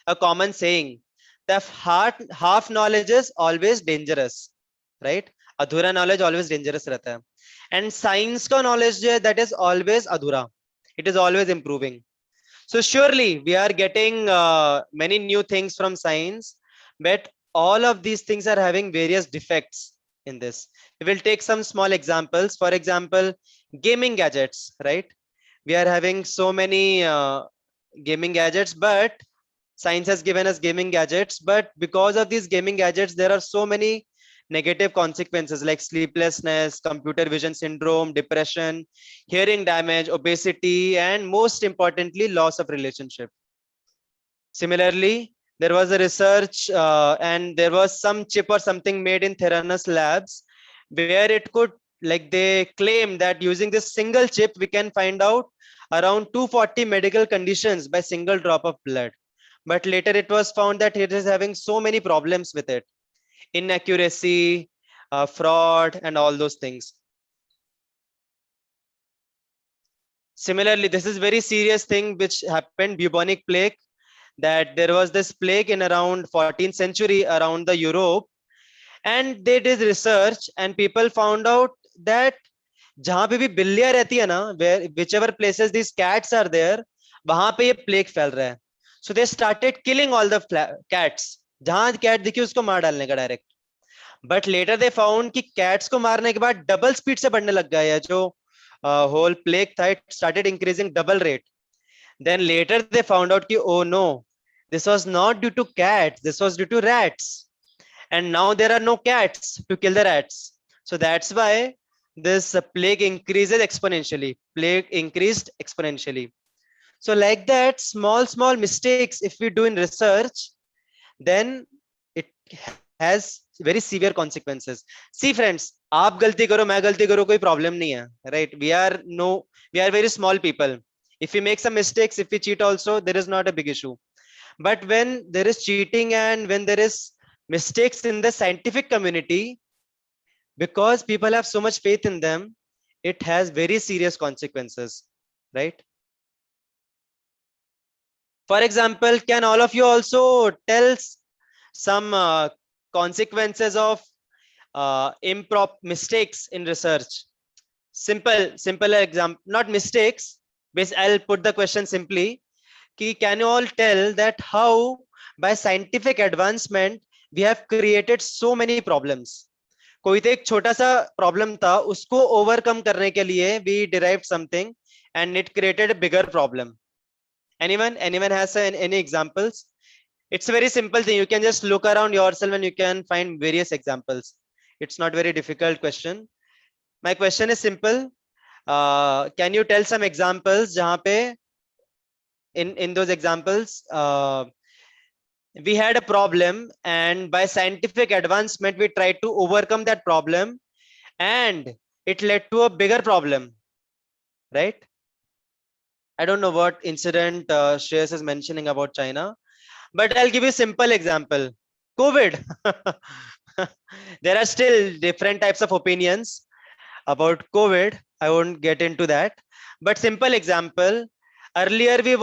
a common saying that half knowledge is always dangerous, right? अधूरा knowledge always dangerous रहता है. And science का knowledge जो है, that is always अधूरा. It is always improving. So surely we are getting many new things from science, but all of these things are having various defects in this. We will take some small examples. For example, gaming gadgets, right? We are having so many gaming gadgets, but science has given us gaming gadgets, but because of these gaming gadgets, there are so many negative consequences like sleeplessness, computer vision syndrome, depression, hearing damage, obesity, and most importantly, loss of relationship. Similarly, there was a research and there was some chip or something made in Theranos labs where it could, like they claim that using this single chip, we can find out around 240 medical conditions by single drop of blood. But later it was found that it is having so many problems with it, inaccuracy, fraud, and all those things. Similarly, this is very serious thing which happened, bubonic plague, that there was this plague in around 14th century around the Europe, and they did research and people found out that जहां पे भी बिल्लियां रहती है ना, where whichever places these cats are there, वहां पे ये plague फैल रहा है. So they started killing all the cats. जहां cat दिखी उसको मार डालने का direct. But later they found कि cats को मारने के बाद डबल स्पीड से बढ़ने लग गया है जो whole plague था, it started increasing double rate. Then later they found out कि oh no, this was not due to cats, this was due to rats. And now there are no cats to kill the rats. So that's why this plague increases exponentially. Plague increased exponentially. So like that, small mistakes, if we do in research, then it has very severe consequences. See friends, आप गलती करो, मैं गलती करो, कोई problem नहीं है, right? We are very small people. If we make some mistakes, if we cheat also, there is not a big issue. But when there is cheating and when there is mistakes in the scientific community, because people have so much faith in them, it has very serious consequences, right? For example, can all of you also tell some consequences of improper mistakes in research? Simple example, not mistakes. I'll put the question simply. Can you all tell that how by scientific advancement we have created so many problems? कोई तो एक छोटा सा problem था, उसको overcome करने के लिए we derived something and it created a bigger problem. Anyone has any examples? It's a very simple thing. You can just look around yourself and you can find various examples. It's not very difficult question. My question is simple. Can you tell some examples jahan pe in those examples we had a problem and by scientific advancement we tried to overcome that problem and it led to a bigger problem, right? I don't know what incident Shreyas is mentioning about China, but I'll give you a simple example. COVID. There are still different types of opinions about COVID. I won't get into that, but simple example. Earlier we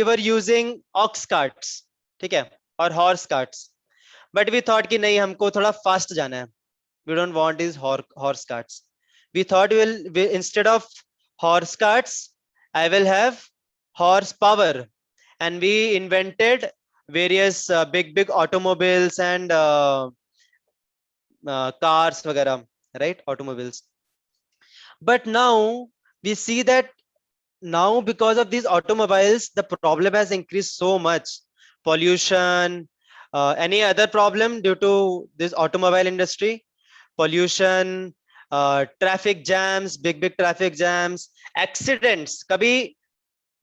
were using ox carts, ठीक है, or horse carts, but we thought कि नहीं, हमको थोड़ा fast जाना है. We don't want these horse carts. We thought instead of horse carts, I will have horsepower, and we invented various big automobiles and cars वगैरह, right? Automobiles. But now we see that now because of these automobiles, the problem has increased so much. Pollution, any other problem due to this automobile industry? Pollution, traffic jams, big traffic jams, accidents. कभी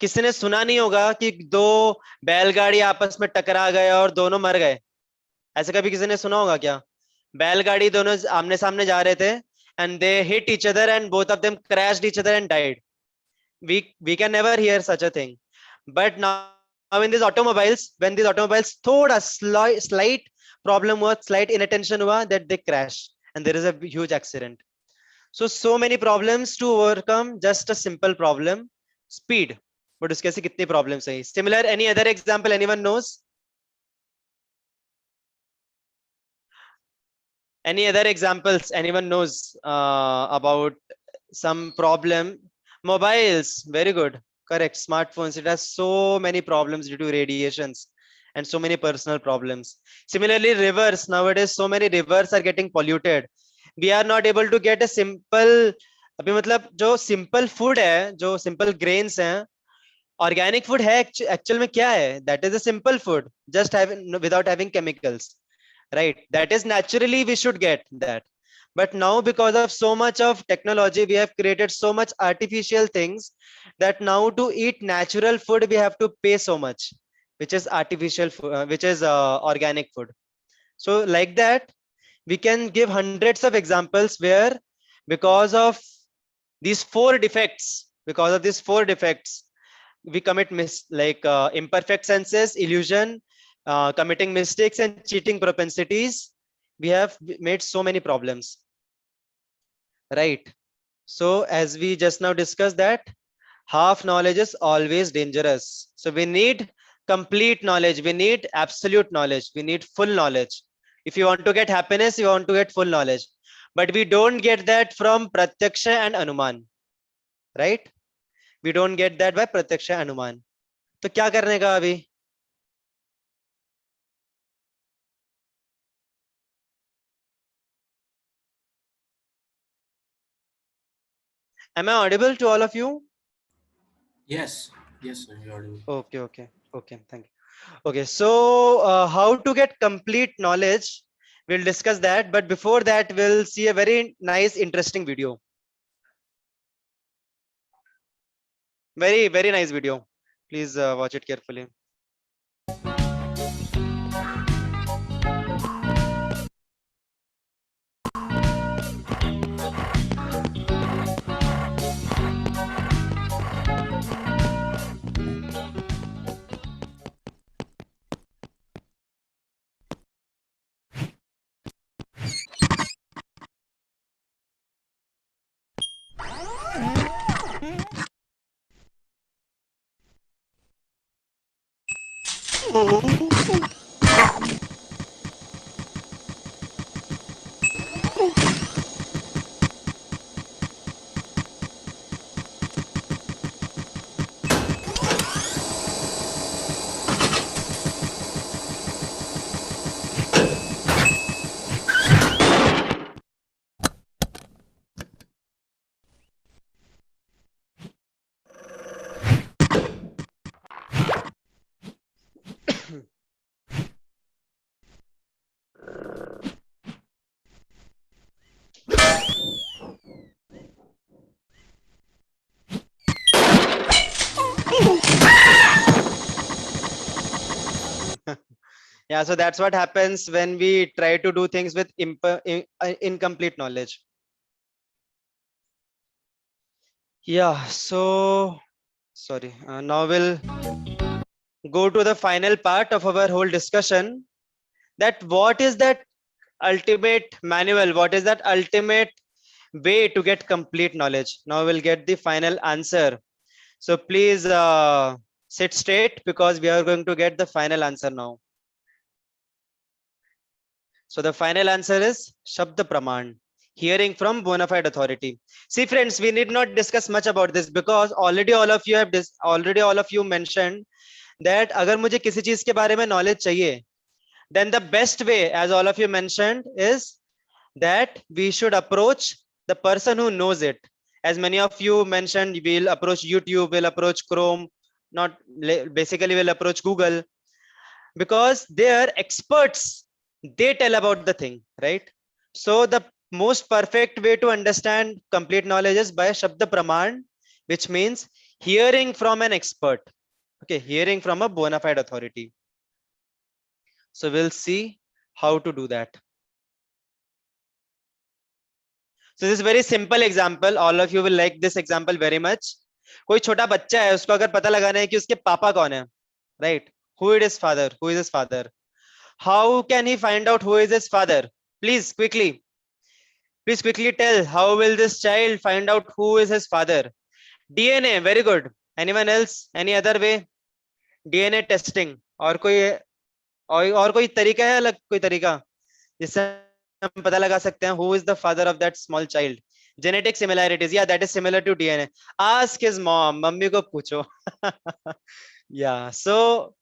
किसी ने सुना नहीं होगा कि दो बैलगाड़ी आपस में टकरा गए और दोनों मर गए. ऐसे कभी किसी ने सुना होगा क्या? बैलगाड़ी दोनों आमने सामने जा रहे थे and they hit each other and both of them crashed each other and died. We can never hear such a thing. But now in these automobiles, when these automobiles thoda slight problem हुआ, slight inattention हुआ, that they crash and there is a huge accident. So many problems to overcome just a simple problem, speed. But उसके ऐसे कितने problems है? Similar, any other example anyone knows? Any other examples anyone knows about some problem? Mobiles, very good, correct. Smartphones, it has so many problems due to radiations and so many personal problems. Similarly, rivers, nowadays so many rivers are getting polluted. We are not able to get a simple, अभी मतलब जो simple food है, जो simple grains हैं, organic food है actual में क्या है? That is a simple food, just having without having chemicals, right? That is naturally we should get that. But now because of so much of technology, we have created so much artificial things that now to eat natural food we have to pay so much, which is artificial food, which is organic food. So like that we can give hundreds of examples where because of these four defects, we commit imperfect senses, illusion, committing mistakes and cheating propensities. We have made so many problems, right? So as we just now discussed that half knowledge is always dangerous. So we need complete knowledge, we need absolute knowledge, we need full knowledge. If you want to get happiness, you want to get full knowledge, but we don't get that from pratyaksha and anuman, right? We don't get that by pratyaksha anuman. तो क्या करने का अभी? Am I audible to all of you? Yes, yes, sir, you're audible. Okay, thank you. Okay, so how to get complete knowledge, we'll discuss that, but before that we'll see a very nice interesting video. Very nice video, please watch it carefully. Yeah, so that's what happens when we try to do things with incomplete knowledge. Yeah, so sorry, now we'll go to the final part of our whole discussion, that what is that ultimate manual, what is that ultimate way to get complete knowledge. Now we'll get the final answer, so please sit straight because we are going to get the final answer now. So the final answer is Shabda Praman, hearing from bona fide authority. See friends, we need not discuss much about this because already all of you mentioned that अगर मुझे किसी चीज के बारे में knowledge चाहिए, then the best way, as all of you mentioned, is that we should approach the person who knows it. As many of you mentioned, we'll approach YouTube, we'll approach Chrome, not basically we'll approach Google, because they are experts, they tell about the thing, right? So the most perfect way to understand complete knowledge is by Shabda Praman, which means hearing from an expert. Okay, hearing from a bona fide authority. So we'll see how to do that. So this is very simple example. All of you will like this example very much. कोई छोटा बच्चा है, उसको अगर पता लगाना है कि उसके पापा कौन है, right? Who is his father? Who is his father? How can he find out who is his father? Please quickly tell. How will this child find out who is his father? DNA, very good. Anyone else? Any other way? DNA testing. और कोई तरीका है, अलग कोई तरीका जिससे हम पता लगा सकते हैं who is the father of that small child. Genetic similarities, yeah, that is similar to DNA. Ask his mom, mummy को पूछो. Yeah, so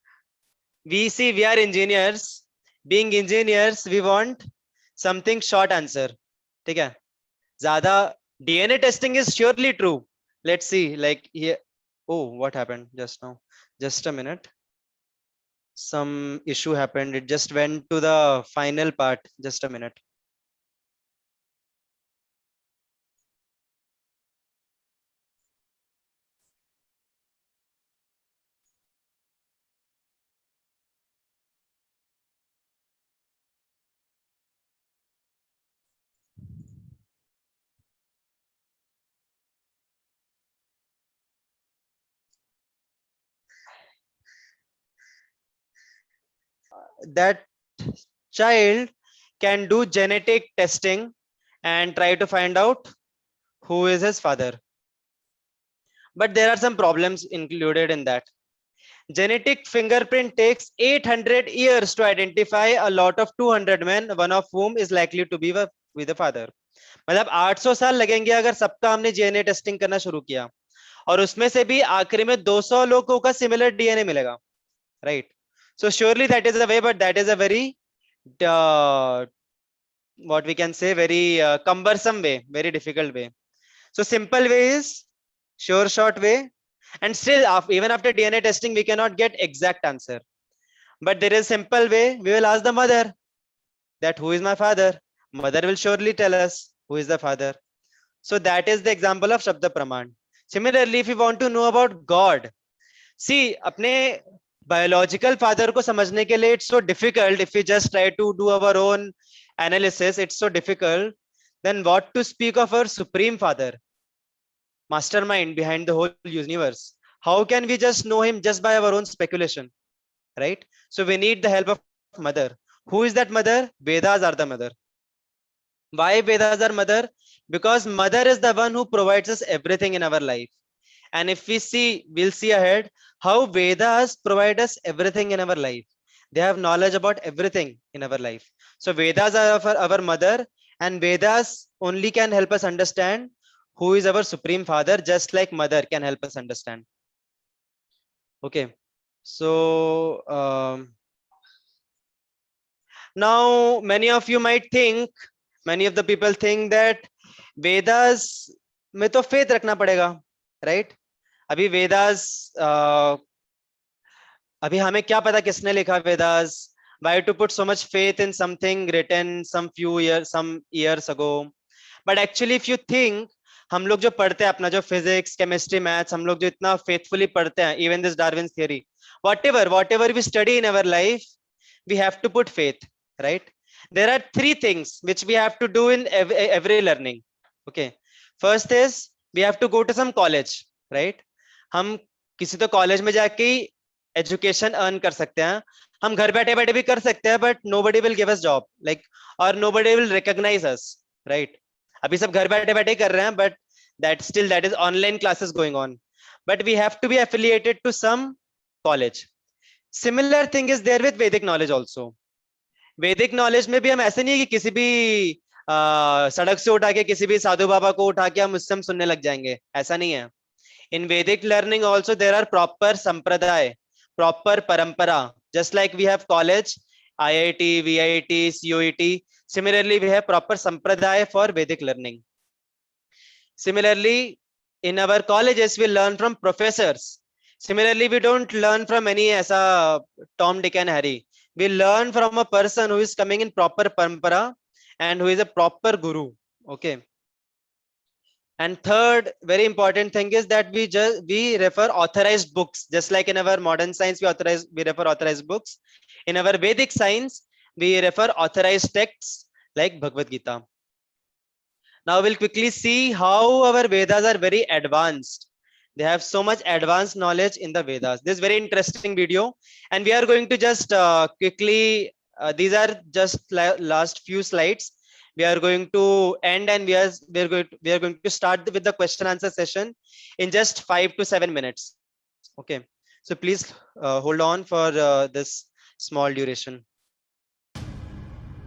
we see we are engineers. Being engineers, we want something short answer. ठीक है? ज़्यादा DNA testing is surely true. Let's see, like here. Oh, what happened just now? Just a minute. Some issue happened. It just went to the final part. Just a minute. That child can do genetic testing and try to find out who is his father. But there are some problems included in that. Genetic fingerprint takes 800 years to identify a lot of 200 men, one of whom is likely to be with the father. मतलब 800 साल लगेंगे अगर सबका हमने DNA testing करना शुरू किया और उसमें से भी आखिरी में 200 लोगों का सिमिलर डीएनए मिलेगा, right? So surely that is a way, but that is a very what we can say, very cumbersome way, very difficult way. So simple way is sure short way, and still even after DNA testing we cannot get exact answer. But there is simple way. We will ask the mother that who is my father. Mother will surely tell us who is the father. So that is the example of Shabda Praman. Similarly, if you want to know about God, see, अपने biological father को समझने के लिए it's so difficult. If we just try to do our own analysis, it's so difficult. Then what to speak of our supreme father, mastermind behind the whole universe? How can we just know him just by our own speculation, right? So we need the help of mother. Who is that mother? Vedas are the mother. Why Vedas are mother? Because mother is the one who provides us everything in our life. And if we see, we'll see ahead how Vedas provide us everything in our life. They have knowledge about everything in our life. So Vedas are our mother, and Vedas only can help us understand who is our supreme father, just like mother can help us understand. Okay. So now many of you might think, many of the people think that Vedas में तो faith रखना पड़ेगा, right? अभी वेदास अभी हमें क्या पता किसने लिखा Vedas? Why to put so much faith in something written some years ago? But actually if you think, हम लोग जो पढ़ते हैं अपना जो फिजिक्स केमिस्ट्री मैथ्स, हम लोग जो इतना फेथफुली पढ़ते हैं, even this Darwin's theory, whatever we study in our life, we have to put faith, right? There are three things which we have to do in every learning. Okay, first is we have to go to some college, right? हम किसी तो college में जाके education earn कर सकते हैं. हम घर बैठे बैठे भी कर सकते हैं, but nobody will give us job, like, or nobody will recognize us, right? अभी सब घर बैठे बैठे कर रहे हैं, but that is online classes going on, but we have to be affiliated to some college. Similar thing is there with Vedic knowledge also. वैदिक knowledge में भी हम ऐसे नहीं है कि किसी भी सड़क से उठा के किसी भी साधु बाबा को उठा के हम उससे हम सुनने लग जाएंगे, ऐसा नहीं है. In Vedic learning also there are proper sampradaya, proper parampara. Just like we have college, IIT, VIT, COET, similarly we have proper sampradaya for Vedic learning. Similarly, in our colleges we learn from professors. Similarly, we don't learn from any aisa Tom, Dick and Harry. We learn from a person who is coming in proper parampara and who is a proper guru. Okay. And third, very important thing is that we refer authorized books. Just like in our modern science, we refer authorized books. In our Vedic science, we refer authorized texts like Bhagavad Gita. Now we'll quickly see how our Vedas are very advanced. They have so much advanced knowledge in the Vedas. This is very interesting video, and we are going to just quickly. These are just last few slides. We are going to end, and we are going to start with the question answer session in just 5 to 7 minutes. Okay, so please hold on for this small duration.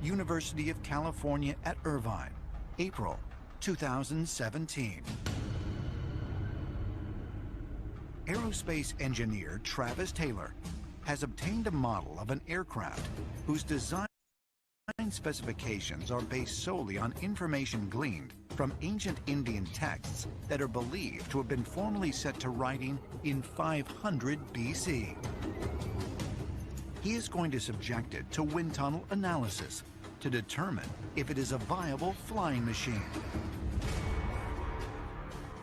University of California at Irvine, April 2017. Aerospace engineer Travis Taylor has obtained a model of an aircraft whose design specifications are based solely on information gleaned from ancient Indian texts that are believed to have been formally set to writing in 500 BC. He is going to subject it to wind tunnel analysis to determine if it is a viable flying machine.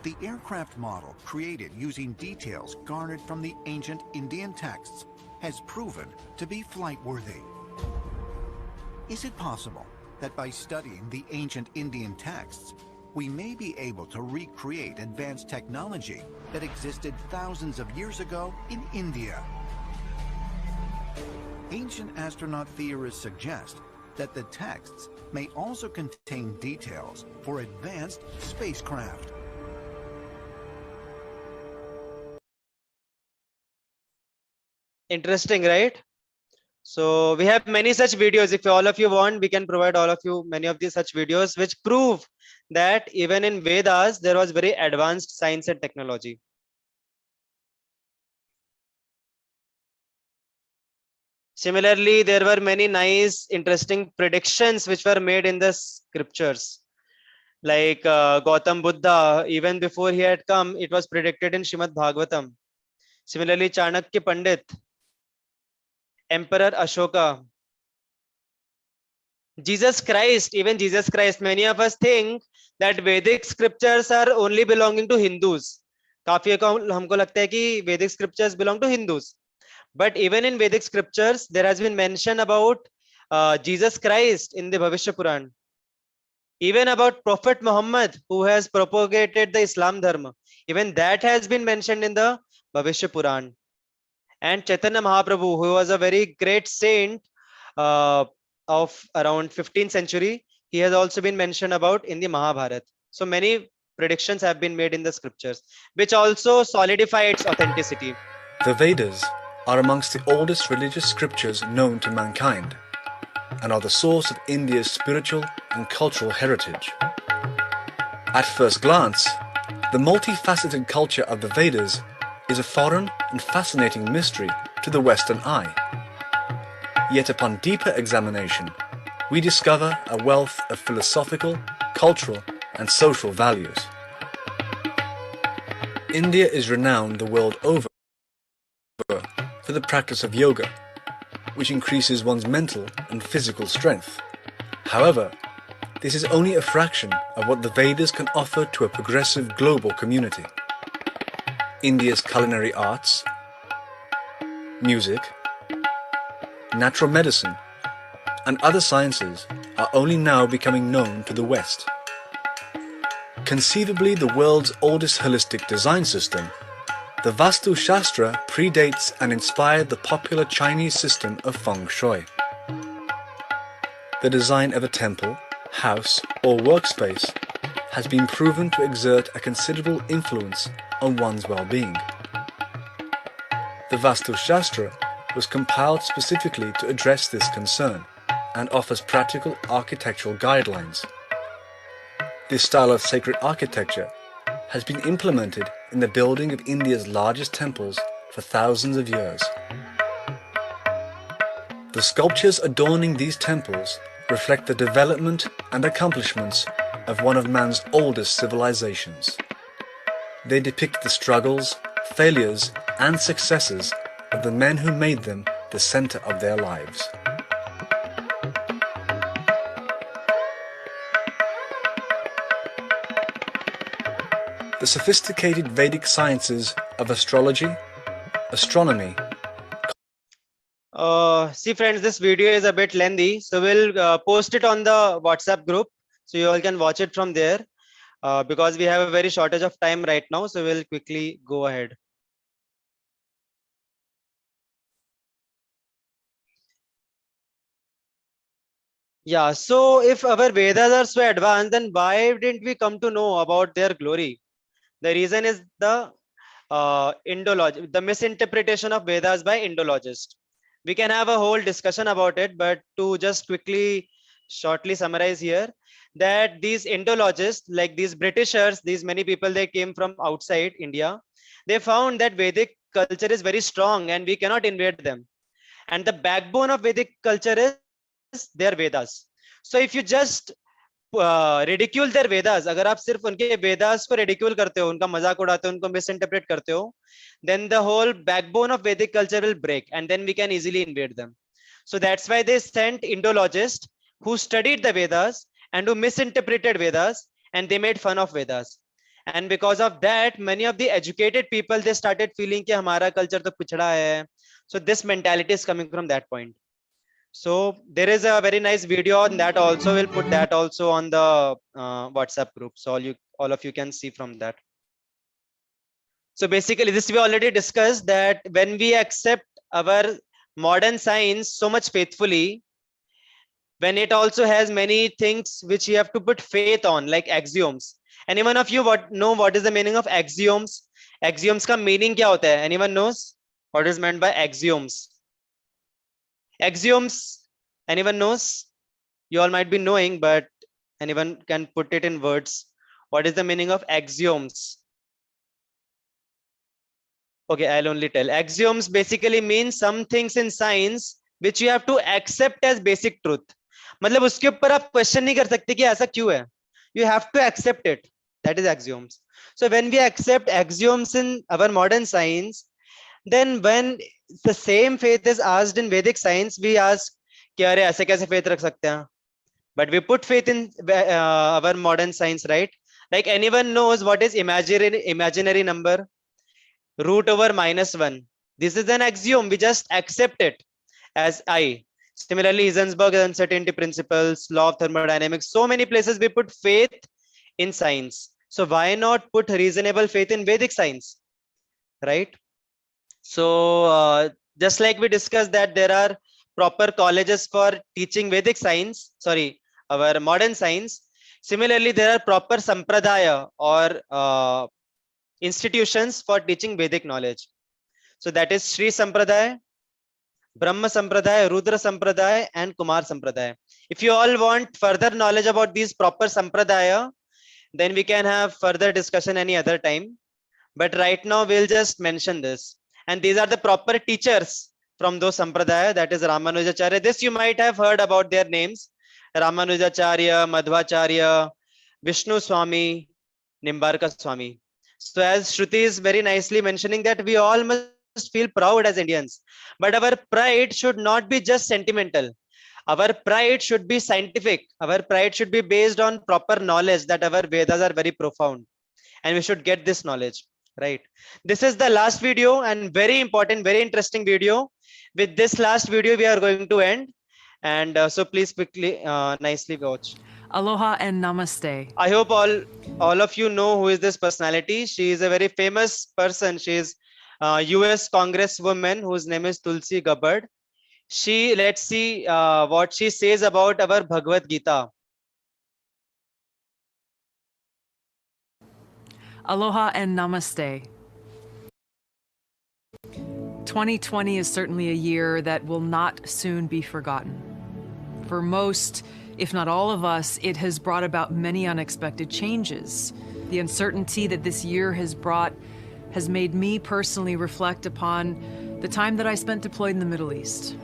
The aircraft model, created using details garnered from the ancient Indian texts, has proven to be flight-worthy. Is it possible that by studying the ancient Indian texts, we may be able to recreate advanced technology that existed thousands of years ago in India? Ancient astronaut theorists suggest that the texts may also contain details for advanced spacecraft. Interesting, right? So we have many such videos. If all of you want, we can provide all of you many of these such videos which prove that even in Vedas there was very advanced science and technology. Similarly, there were many nice, interesting predictions which were made in the scriptures. Like Gautam Buddha, even before he had come, it was predicted in Shrimad Bhagavatam. Similarly, Chanakya Pandit, Emperor Ashoka, Jesus Christ, even Jesus Christ. Many of us think that Vedic scriptures are only belonging to Hindus. काफी हमको लगता है कि Vedic scriptures belong to Hindus. But even in Vedic scriptures, there has been mention about Jesus Christ in the Bhavishya Puran. Even about Prophet Muhammad, who has propagated the Islam Dharma. Even that has been mentioned in the Bhavishya Puran. And Chaitanya Mahaprabhu, who was a very great saint of around 15th century, he has also been mentioned about in the Mahabharata. So many predictions have been made in the scriptures, which also solidify its authenticity. The Vedas are amongst the oldest religious scriptures known to mankind and are the source of India's spiritual and cultural heritage. At first glance, the multifaceted culture of the Vedas is a foreign and fascinating mystery to the Western eye. Yet upon deeper examination, we discover a wealth of philosophical, cultural, and social values. India is renowned the world over for the practice of yoga, which increases one's mental and physical strength. However, this is only a fraction of what the Vedas can offer to a progressive global community. India's culinary arts, music, natural medicine, and other sciences are only now becoming known to the West. Conceivably the world's oldest holistic design system, the Vastu Shastra predates and inspired the popular Chinese system of Feng Shui. The design of a temple, house, or workspace has been proven to exert a considerable influence on one's well-being. The Vastu Shastra was compiled specifically to address this concern and offers practical architectural guidelines. This style of sacred architecture has been implemented in the building of India's largest temples for thousands of years. The sculptures adorning these temples reflect the development and accomplishments of one of man's oldest civilizations. They depict the struggles, failures, and successes of the men who made them the center of their lives. The sophisticated Vedic sciences of astrology, astronomy. See friends, this video is a bit lengthy, so we'll post it on the WhatsApp group, so you all can watch it from there, because we have a very shortage of time right now, so we'll quickly go ahead. Yeah, so if our Vedas are so advanced, then why didn't we come to know about their glory? The reason is the Indology, the misinterpretation of Vedas by Indologists. We can have a whole discussion about it, but to just quickly shortly summarize here that these Indologists, like these Britishers, these many people, they came from outside India. They found that Vedic culture is very strong and we cannot invade them. And the backbone of Vedic culture is their Vedas. So if you just ridicule their Vedas, अगर आप सिर्फ उनके Vedas को ridicule करते हो, उनका मजाक उड़ाते हो, उनको misinterpret करते हो, then the whole backbone of Vedic culture will break, and then we can easily invade them. So that's why they sent Indologists who studied the Vedas and who misinterpreted Vedas, and they made fun of Vedas. And because of that, many of the educated people, they started feeling कि हमारा culture तो पिछड़ा है. So this mentality is coming from that point. So there is a very nice video on that also. We'll put that also on the WhatsApp group, so all of you can see from that. So basically, this we already discussed, that when we accept our modern science so much faithfully, when it also has many things which you have to put faith on, like axioms. Anyone of you know what is the meaning of axioms? Axioms का meaning क्या होता है? Anyone knows what is meant by axioms? Axioms, anyone knows? You all might be knowing, but anyone can put it in words. What is the meaning of axioms? Okay, I'll only tell. Axioms basically mean some things in science which you have to accept as basic truth. मतलब उसके ऊपर आप question नहीं कर सकते कि ऐसा क्यों है. You have to accept it. That is axioms. So when we accept axioms in our modern science, then when the same faith is asked in Vedic science, we ask कि अरे ऐसे कैसे faith रख सकते हैं? But we put faith in our modern science, right? Like anyone knows what is imaginary number? Root over -1. This is an axiom. We just accept it as I. Similarly, Heisenberg's uncertainty principles, law of thermodynamics, so many places we put faith in science. So why not put reasonable faith in Vedic science, right? So just like we discussed that there are proper colleges for teaching Vedic science, our modern science. Similarly, there are proper sampradaya or institutions for teaching Vedic knowledge. So that is Sri Sampradaya, Brahma Sampradaya, Rudra Sampradaya, and Kumar Sampradaya. If you all want further knowledge about these proper Sampradaya, then we can have further discussion any other time. But right now we'll just mention this. And these are the proper teachers from those Sampradaya, that is Ramanujacharya. This you might have heard about their names. Ramanujacharya, Madhvacharya, Vishnu Swami, Nimbarka Swami. So as Shruti is very nicely mentioning that we all must feel proud as Indians, but our pride should not be just sentimental. Our pride should be scientific. Our pride should be based on proper knowledge that our Vedas are very profound, and we should get this knowledge, right? This is the last video and very important, very interesting video. With this last video, we are going to end. And so please quickly, nicely watch. Aloha and namaste. I hope all of you know who is this personality. She is a very famous person. She is US Congresswoman whose name is Tulsi Gabbard. Let's see what she says about our Bhagavad Gita. Aloha and namaste. 2020 is certainly a year that will not soon be forgotten. For most, if not all of us, it has brought about many unexpected changes. The uncertainty that this year has brought has made me personally reflect upon the time that I spent deployed in the Middle East.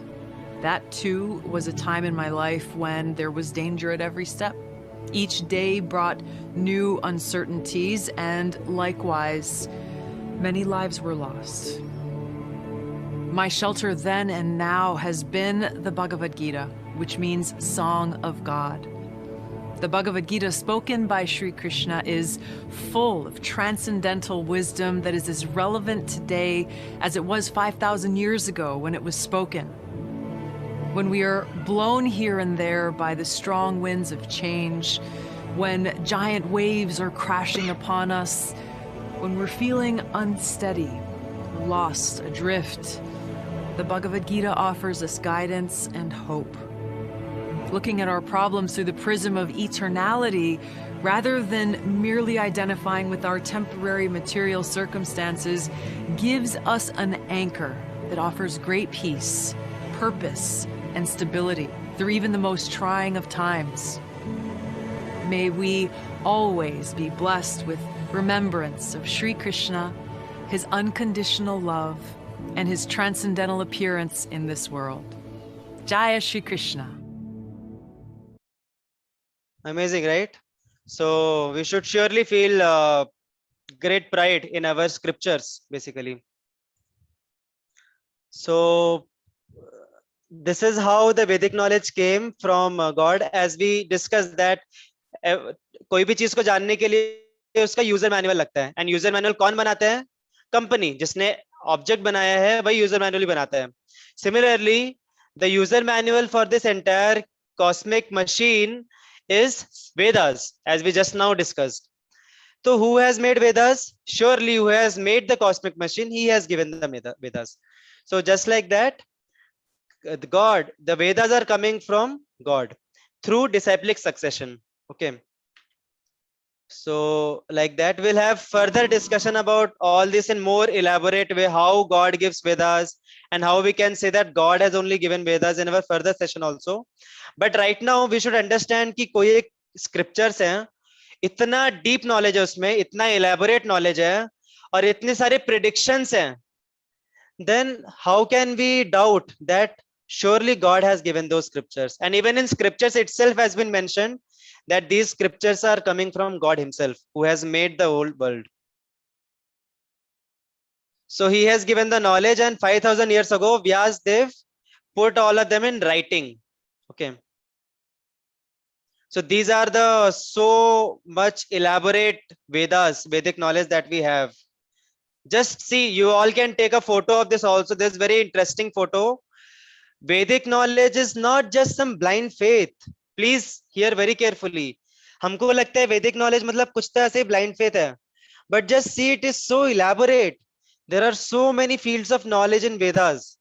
That too was a time in my life when there was danger at every step. Each day brought new uncertainties, and likewise, many lives were lost. My shelter then and now has been the Bhagavad Gita, which means Song of God. The Bhagavad Gita spoken by Sri Krishna is full of transcendental wisdom that is as relevant today as it was 5,000 years ago when it was spoken. When we are blown here and there by the strong winds of change, when giant waves are crashing upon us, when we're feeling unsteady, lost, adrift, the Bhagavad Gita offers us guidance and hope. Looking at our problems through the prism of eternality, rather than merely identifying with our temporary material circumstances, gives us an anchor that offers great peace, purpose, and stability through even the most trying of times. May we always be blessed with remembrance of Sri Krishna, his unconditional love, and his transcendental appearance in this world. Jaya Shri Krishna. Amazing, right? So we should surely feel great pride in our scriptures, basically. So this is how the Vedic knowledge came from God, as we discussed that कोई भी चीज को जानने के लिए उसका user manual लगता है, एंड यूजर मैनुअल कौन बनाता है? कंपनी जिसने ऑब्जेक्ट बनाया है वही यूजर मैनुअल बनाता है. Similarly the user manual for this entire cosmic machine is Vedas, as we just now discussed. So who has made Vedas? Surely who has made the cosmic machine, he has given the Vedas. So just like that, God, the Vedas are coming from God through disciplic succession. Okay. So like that, we'll have further discussion about all this in more elaborate way, how God gives Vedas and how we can say that God has only given Vedas in our further session also. But right now we should understand कि कोई एक scriptures हैं, इतना deep knowledge है उसमें, इतना elaborate knowledge है और इतने सारे predictions हैं, then how can we doubt that surely God has given those scriptures? And even in scriptures itself has been mentioned that these scriptures are coming from God himself, who has made the whole world. So he has given the knowledge, and 5,000 years ago, Vyasdev put all of them in writing. Okay. So these are the so much elaborate Vedas, Vedic knowledge that we have. Just see, you all can take a photo of this also. This very interesting photo. Vedic knowledge is not just some blind faith. Please hear very carefully. हमको लगता है Vedic knowledge मतलब कुछ तो ऐसे blind faith है. But just see, it is so elaborate. There are so many fields of knowledge in Vedas.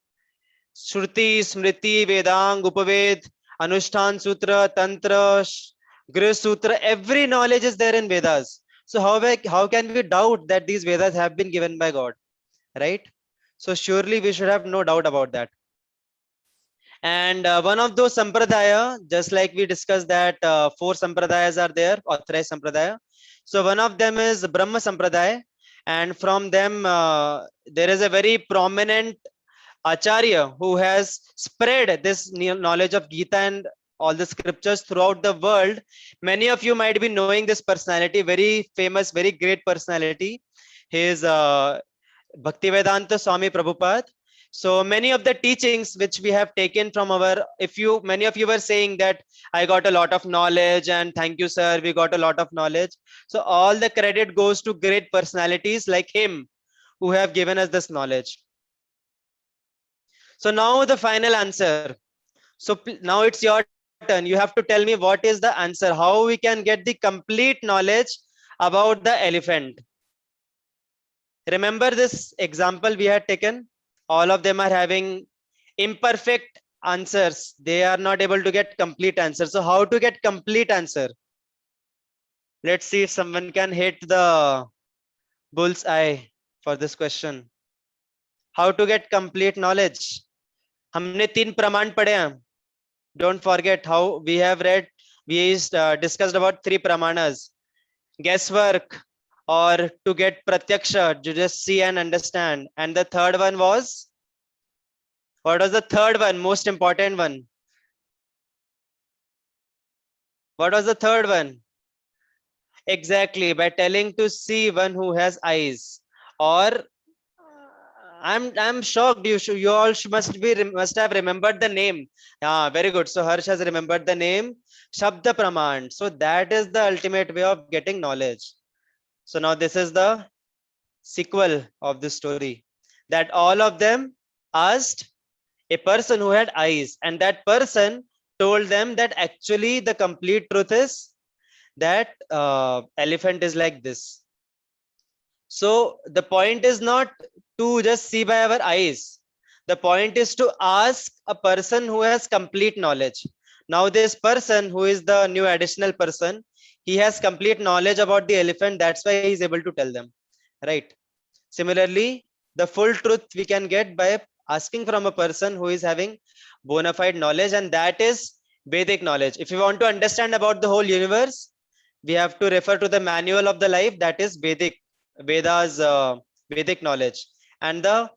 Shruti, Smriti, Vedang, Upaved, Anushtan Sutra, Tantra, Grih Sutra, every knowledge is there in Vedas. So how can we doubt that these Vedas have been given by God, right? So surely we should have no doubt about that. And one of those sampradaya, just like we discussed that 4 sampradayas are there, authorized sampradaya. So one of them is Brahma Sampradaya, and from them there is a very prominent Acharya who has spread this knowledge of Gita and all the scriptures throughout the world. Many of you might be knowing this personality, very famous, very great personality. He is Bhaktivedanta Swami Prabhupada. So many of the teachings which we have taken from our, many of you were saying that I got a lot of knowledge and thank you, sir, we got a lot of knowledge. So all the credit goes to great personalities like him who have given us this knowledge. So now the final answer. So now it's your turn. You have to tell me what is the answer, how we can get the complete knowledge about the elephant. Remember this example we had taken? All of them are having imperfect answers. They are not able to get complete answer. So how to get complete answer? Let's see if someone can hit the bull's eye for this question. How to get complete knowledge? हमने 3 प्रमाण पढ़े हैं. Don't forget how we have read, we discussed about 3 pramanas. Guesswork, or to get pratyaksha, to just see and understand. And the third one was, what was the third one? Most important one. What was the third one? Exactly, by telling to see one who has eyes. Or I'm shocked. You all must have remembered the name. Yeah, very good. So Harsh has remembered the name Shabda Praman. So that is the ultimate way of getting knowledge. So now this is the sequel of the story, that all of them asked a person who had eyes, and that person told them that actually the complete truth is that elephant is like this. So the point is not to just see by our eyes. The point is to ask a person who has complete knowledge. Now this person who is the new additional person, he has complete knowledge about the elephant. That's why he is able to tell them, right? Similarly, the full truth we can get by asking from a person who is having bona fide knowledge, and that is Vedic knowledge. If you want to understand about the whole universe, we have to refer to the manual of the life, that is Vedic, Vedas, Vedic knowledge, and the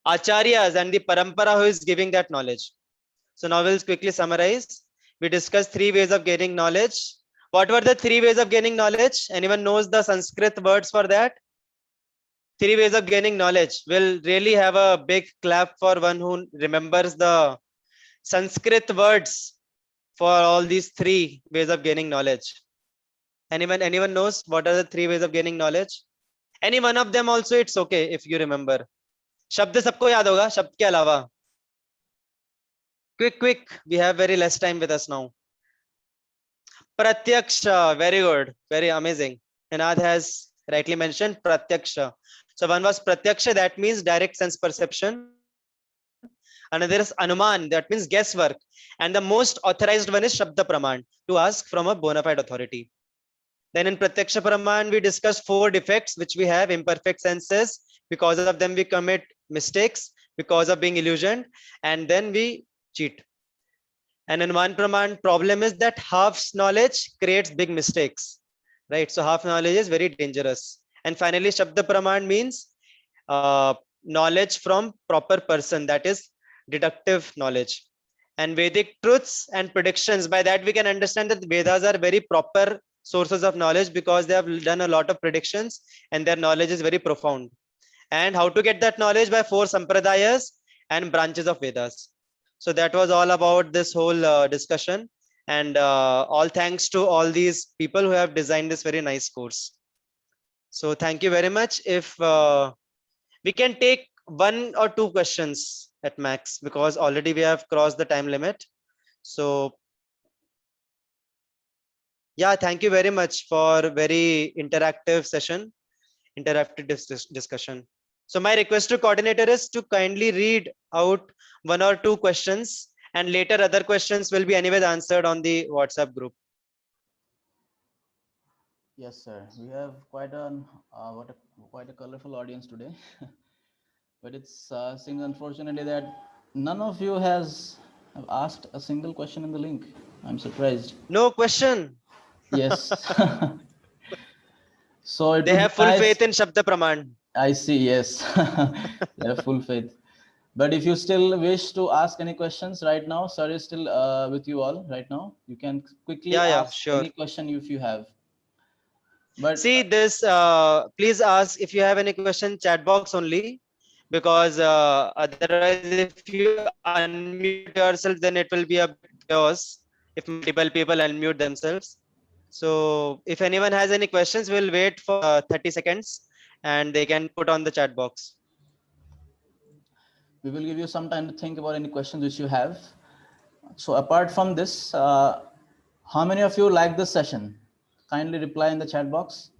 acharyas and the parampara who is giving that knowledge. So now we'll quickly summarize. We discussed 3 ways of gaining knowledge. What were the 3 ways of gaining knowledge? Anyone knows the Sanskrit words for that? 3 ways of gaining knowledge. We'll really have a big clap for one who remembers the Sanskrit words for all these 3 ways of gaining knowledge. Anyone knows what are the 3 ways of gaining knowledge? Any one of them also, it's okay if you remember. शब्द सबको याद होगा, शब्द के अलावा. Quick, we have very less time with us now. Pratyaksha, very good, very amazing. Anad has rightly mentioned Pratyaksha. So one was Pratyaksha, that means direct sense perception. Another is Anuman, that means guesswork. And the most authorized one is Shabda Praman, to ask from a bona fide authority. Then in Pratyaksha Praman, we discussed 4 defects which we have: imperfect senses. Because of them, we commit mistakes because of being illusioned, and then we cheat. And in Anuman Praman, problem is that half knowledge creates big mistakes, right? So half knowledge is very dangerous. And finally, Shabda Praman means knowledge from proper person, that is deductive knowledge. And Vedic truths and predictions, by that we can understand that Vedas are very proper sources of knowledge because they have done a lot of predictions and their knowledge is very profound. And how to get that knowledge? By 4 sampradayas and branches of Vedas. So that was all about this whole discussion, and all thanks to all these people who have designed this very nice course. So thank you very much. If we can take 1 or 2 questions at max, because already we have crossed the time limit. So yeah, thank you very much for very interactive session, interactive discussion. So my request to coordinator is to kindly read out 1 or 2 questions, and later other questions will be anyway answered on the WhatsApp group. Yes, sir. We have quite a colorful audience today, but it seems unfortunately that none of you have asked a single question in the link. I'm surprised. No question. Yes. So it They would have be full nice. faith in Shabda Praman. I see. Yes, they have full faith. But if you still wish to ask any questions right now, sir is still with you all right now. You can quickly Yeah, ask sure. any question if you have. But See this, please ask if you have any question, chat box only, because otherwise if you unmute yourself, then it will be a chaos if multiple people unmute themselves. So if anyone has any questions, we'll wait for 30 seconds and they can put on the chat box. we will give you some time to think about any questions which you have. So apart from this, how many of you like this session? Kindly reply in the chat box.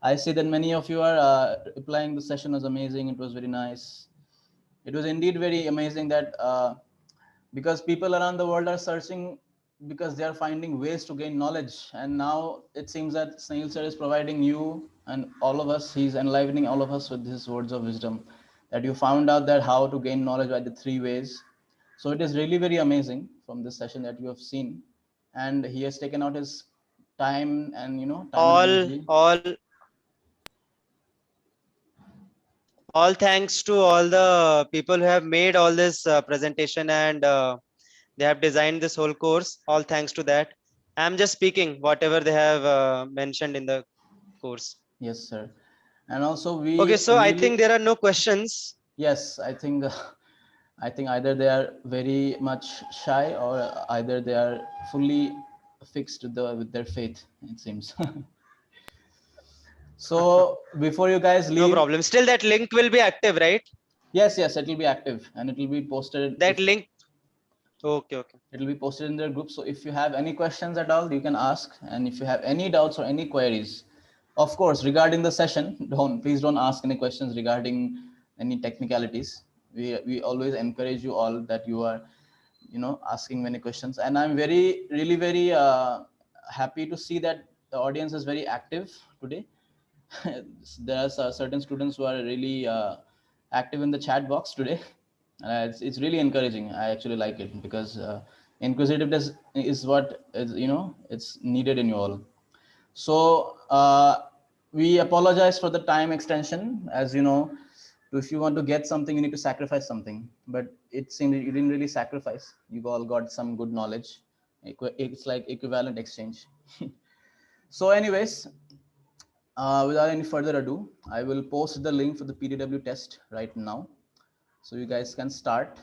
I see that many of you are replying. The session was amazing. It was very nice. It was indeed very amazing that because people around the world are searching, because they are finding ways to gain knowledge. And now it seems that Snail sir is providing you and all of us, he's enlivening all of us with his words of wisdom, that you found out that how to gain knowledge by the 3 ways. So it is really very amazing from this session that you have seen. And he has taken out his time and, all thanks to all the people who have made all this presentation, and they have designed this whole course. All thanks to that. I'm just speaking whatever they have mentioned in the course. Yes, sir. And also we okay, so really, I think there are no questions. Yes, I think either they are very much shy or either they are fully fixed with their faith, it seems. So before you guys leave, no problem. Still that link will be active, right? Yes, it will be active and it will be posted. That link. Okay. It will be posted in their group. So if you have any questions at all, you can ask. And if you have any doubts or any queries, of course, regarding the session, please don't ask any questions regarding any technicalities. We always encourage you all that you are, asking many questions. And I'm really very happy to see that the audience is very active today. There are certain students who are really active in the chat box today. It's really encouraging. I actually like it because inquisitiveness is what is, it's needed in you all. So we apologize for the time extension. As you know, if you want to get something, you need to sacrifice something. But it seemed you didn't really sacrifice. You all got some good knowledge. It's like equivalent exchange. So anyways, without any further ado, I will post the link for the PDW test right now. So you guys can start.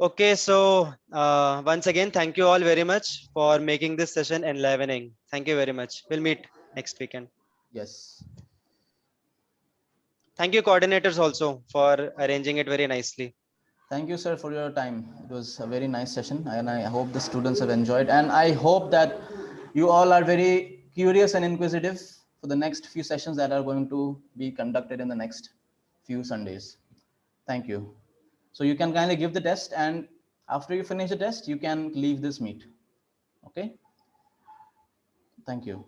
Okay, so once again, thank you all very much for making this session enlivening. Thank you very much. We'll meet next weekend. Yes. Thank you, coordinators, also for arranging it very nicely. Thank you, sir, for your time. It was a very nice session, and I hope the students have enjoyed. And I hope that you all are very curious and inquisitive for the next few sessions that are going to be conducted in the next few Sundays. Thank you. So you can kindly give the test, and after you finish the test, you can leave this meet. Okay? Thank you.